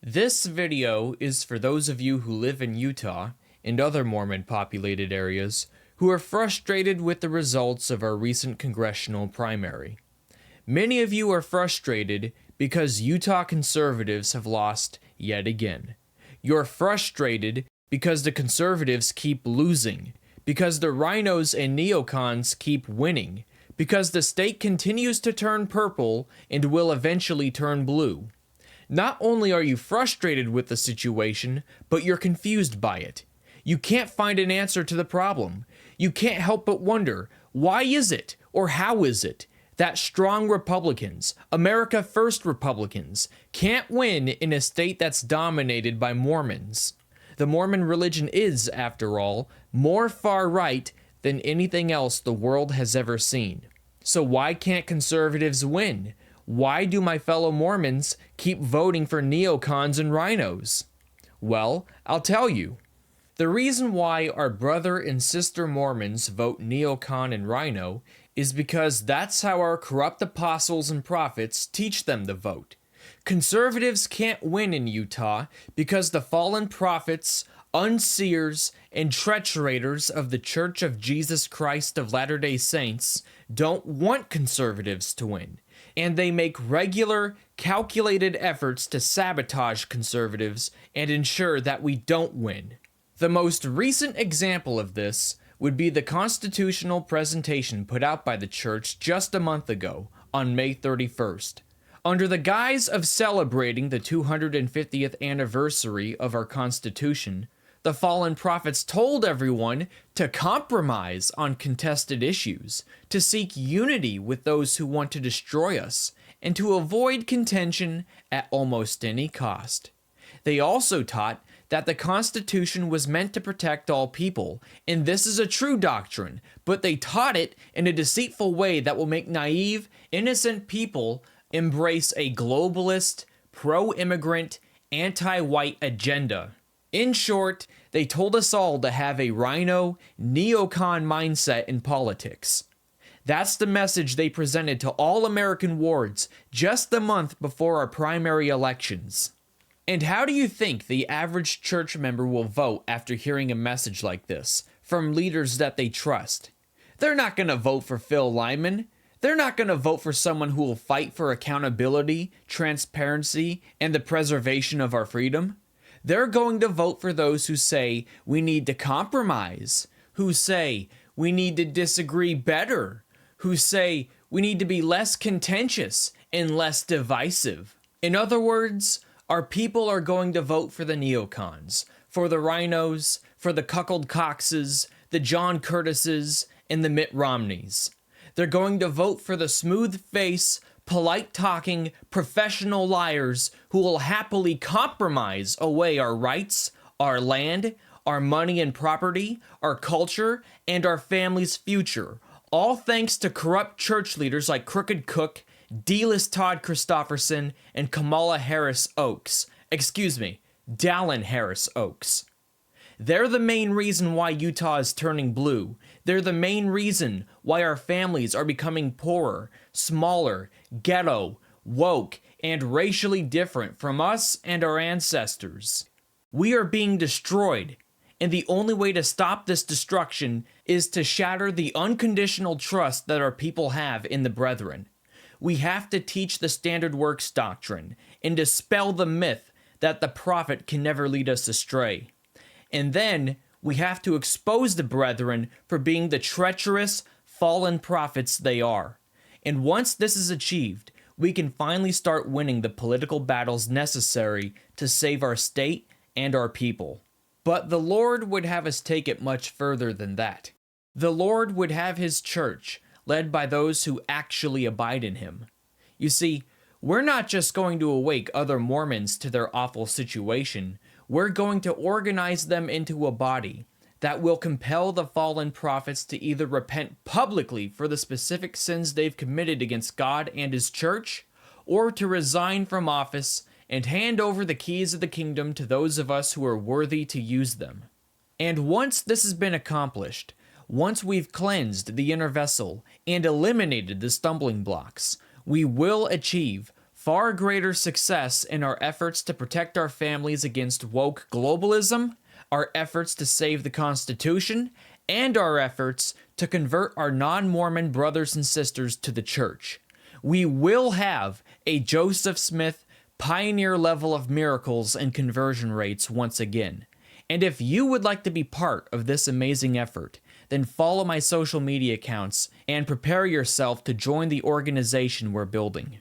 This video is for those of you who live in Utah and other Mormon populated areas who are frustrated with the results of our recent congressional primary. Many of you are frustrated because Utah conservatives have lost yet again. You're frustrated because the conservatives keep losing, because the rhinos and neocons keep winning, because the state continues to turn purple and will eventually turn blue. Not only are you frustrated with the situation, but you're confused by it. You can't find an answer to the problem. You can't help but wonder, why is it, or how is it, that strong Republicans, America First Republicans, can't win in a state that's dominated by Mormons? The Mormon religion is, after all, more far-right than anything else the world has ever seen. So why can't conservatives win? Why do my fellow Mormons keep voting for neocons and rhinos? Well, I'll tell you. The reason why our brother and sister Mormons vote neocon and rhino is because that's how our corrupt apostles and prophets teach them to vote. Conservatives can't win in Utah because the fallen prophets, unseers, and treacherators of the Church of Jesus Christ of Latter-day Saints don't want conservatives to win, and they make regular, calculated efforts to sabotage conservatives and ensure that we don't win. The most recent example of this would be the constitutional presentation put out by the church just a month ago, on May 31st. Under the guise of celebrating the 250th anniversary of our Constitution, the fallen prophets told everyone to compromise on contested issues, to seek unity with those who want to destroy us, and to avoid contention at almost any cost. They also taught that the Constitution was meant to protect all people, and this is a true doctrine, but they taught it in a deceitful way that will make naive, innocent people embrace a globalist, pro-immigrant, anti-white agenda. In short, they told us all to have a rhino, neocon mindset in politics. That's the message they presented to all American wards just the month before our primary elections. And how do you think the average church member will vote after hearing a message like this from leaders that they trust? They're not going to vote for Phil Lyman. They're not going to vote for someone who will fight for accountability, transparency, and the preservation of our freedom. They're going to vote for those who say we need to compromise, who say we need to disagree better, who say we need to be less contentious and less divisive. In other words, our people are going to vote for the neocons, for the rhinos, for the cuckold Coxes, the John Curtises, and the Mitt Romneys. They're going to vote for the smooth-face, polite-talking, professional liars who will happily compromise away our rights, our land, our money and property, our culture, and our family's future, all thanks to corrupt church leaders like Crooked Cook, D-list Todd Christofferson, and Kamala Harris Oaks. Dallin Harris Oaks. They're the main reason why Utah is turning blue. They're the main reason why our families are becoming poorer, smaller, ghetto, woke, and racially different from us and our ancestors. We are being destroyed, and the only way to stop this destruction is to shatter the unconditional trust that our people have in the brethren. We have to teach the standard works doctrine and dispel the myth that the prophet can never lead us astray. And then we have to expose the brethren for being the treacherous, fallen prophets they are. And once this is achieved, we can finally start winning the political battles necessary to save our state and our people. But the Lord would have us take it much further than that. The Lord would have his church led by those who actually abide in him. You see, we're not just going to awake other Mormons to their awful situation. We're going to organize them into a body that will compel the fallen prophets to either repent publicly for the specific sins they've committed against God and his church, or to resign from office and hand over the keys of the kingdom to those of us who are worthy to use them. And once this has been accomplished, once we've cleansed the inner vessel and eliminated the stumbling blocks, we will achieve far greater success in our efforts to protect our families against woke globalism, our efforts to save the Constitution, and our efforts to convert our non-Mormon brothers and sisters to the church. We will have a Joseph Smith pioneer level of miracles and conversion rates once again. And if you would like to be part of this amazing effort, then follow my social media accounts and prepare yourself to join the organization we're building.